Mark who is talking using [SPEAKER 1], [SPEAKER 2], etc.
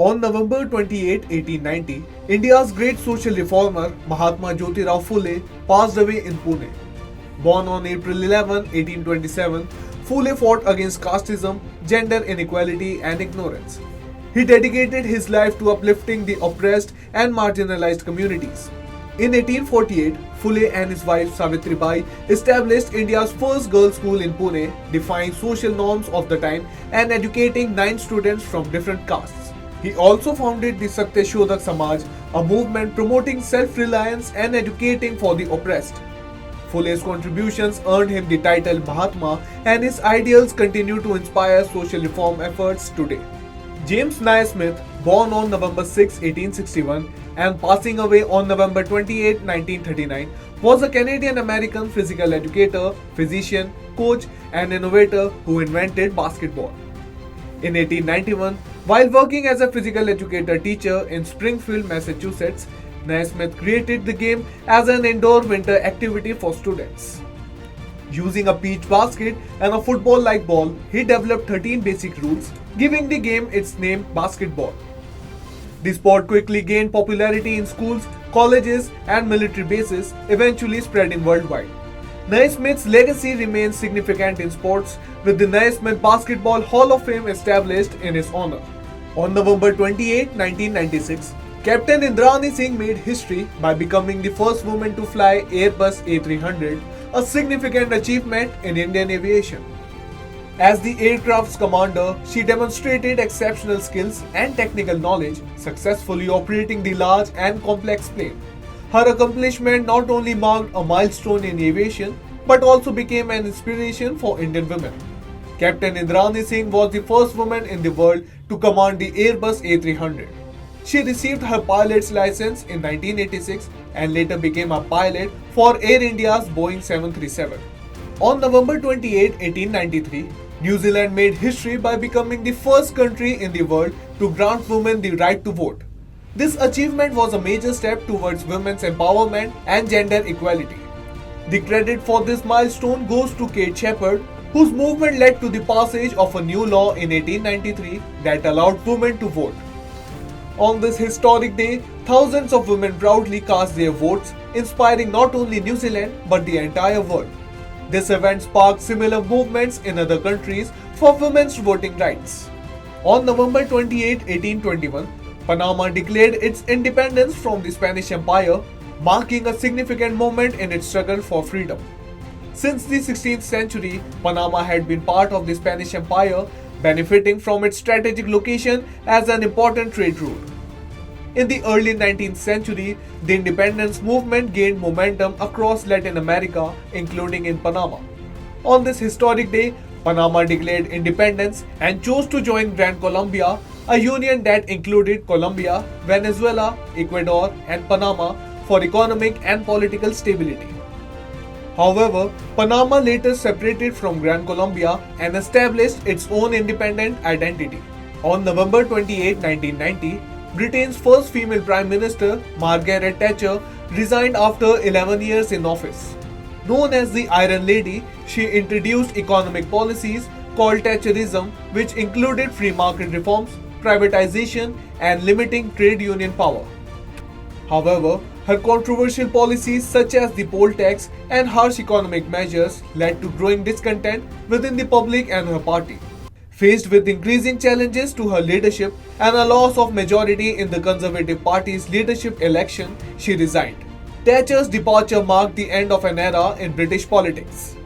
[SPEAKER 1] On November 28, 1890, India's great social reformer Mahatma Jyotirao Phule passed away in Pune. Born on April 11, 1827, Phule fought against casteism, gender inequality, and ignorance. He dedicated his life to uplifting the oppressed and marginalized communities. In 1848, Phule and his wife Savitribai established India's first girls' school in Pune, defying social norms of the time and educating 9 students from different castes. He also founded the Satyashodak Samaj, a movement promoting self-reliance and educating for the oppressed. Phule's contributions earned him the title Mahatma, and his ideals continue to inspire social reform efforts today. James Naismith, born on November 6, 1861 and passing away on November 28, 1939, was a Canadian-American physical educator, physician, coach, and innovator who invented basketball. In 1891, while working as a physical educator teacher in Springfield, Massachusetts, Naismith created the game as an indoor winter activity for students. Using a peach basket and a football-like ball, he developed 13 basic rules, giving the game its name basketball. The sport quickly gained popularity in schools, colleges, and military bases, eventually spreading worldwide. Naismith's legacy remains significant in sports, with the Naismith Basketball Hall of Fame established in his honor. On November 28, 1996, Captain Indrani Singh made history by becoming the first woman to fly Airbus A300, a significant achievement in Indian aviation. As the aircraft's commander, she demonstrated exceptional skills and technical knowledge, successfully operating the large and complex plane. Her accomplishment not only marked a milestone in aviation, but also became an inspiration for Indian women. Captain Indrani Singh was the first woman in the world to command the Airbus A300. She received her pilot's license in 1986 and later became a pilot for Air India's Boeing 737. On November 28, 1893, New Zealand made history by becoming the first country in the world to grant women the right to vote. This achievement was a major step towards women's empowerment and gender equality. The credit for this milestone goes to Kate Shepherd, whose movement led to the passage of a new law in 1893 that allowed women to vote. On this historic day, thousands of women proudly cast their votes, inspiring not only New Zealand but the entire world. This event sparked similar movements in other countries for women's voting rights. On November 28, 1821, Panama declared its independence from the Spanish Empire, marking a significant moment in its struggle for freedom. Since the 16th century, Panama had been part of the Spanish Empire, benefiting from its strategic location as an important trade route. In the early 19th century, the independence movement gained momentum across Latin America, including in Panama. On this historic day, Panama declared independence and chose to join Gran Colombia, a union that included Colombia, Venezuela, Ecuador, and Panama for economic and political stability. However, Panama later separated from Gran Colombia and established its own independent identity. On November 28, 1990, Britain's first female Prime Minister, Margaret Thatcher, resigned after 11 years in office. Known as the Iron Lady, she introduced economic policies called Thatcherism, which included free market reforms, privatization, and limiting trade union power. However, her controversial policies such as the poll tax and harsh economic measures led to growing discontent within the public and her party. Faced with increasing challenges to her leadership and a loss of majority in the Conservative Party's leadership election, she resigned. Thatcher's departure marked the end of an era in British politics.